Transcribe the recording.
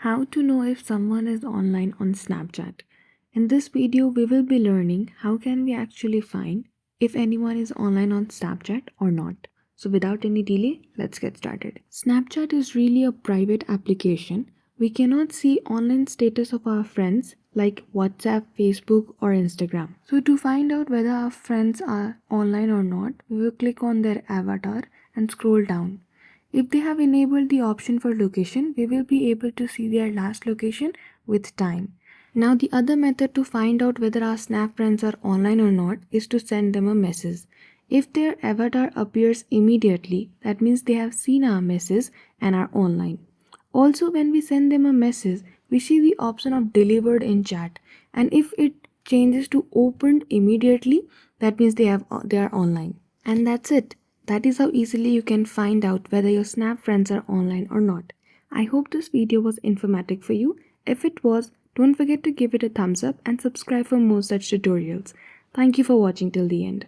How to know if someone is online on Snapchat. In this video, we will be learning how can we actually find if anyone is online on Snapchat or not. So without any delay, let's get started. Snapchat is really a private application. We cannot see online status of our friends like WhatsApp, Facebook or Instagram. So to find out whether our friends are online or not, we will click on their avatar and scroll down. If they have enabled the option for location, we will be able to see their last location with time. Now the other method to find out whether our Snap friends are online or not is to send them a message. If their avatar appears immediately, that means they have seen our message and are online. Also, when we send them a message, we see the option of delivered in chat, and if it changes to opened immediately, that means they are online. And that's it. That is how easily you can find out whether your Snap friends are online or not. I hope this video was informative for you. If it was, don't forget to give it a thumbs up and subscribe for more such tutorials. Thank you for watching till the end.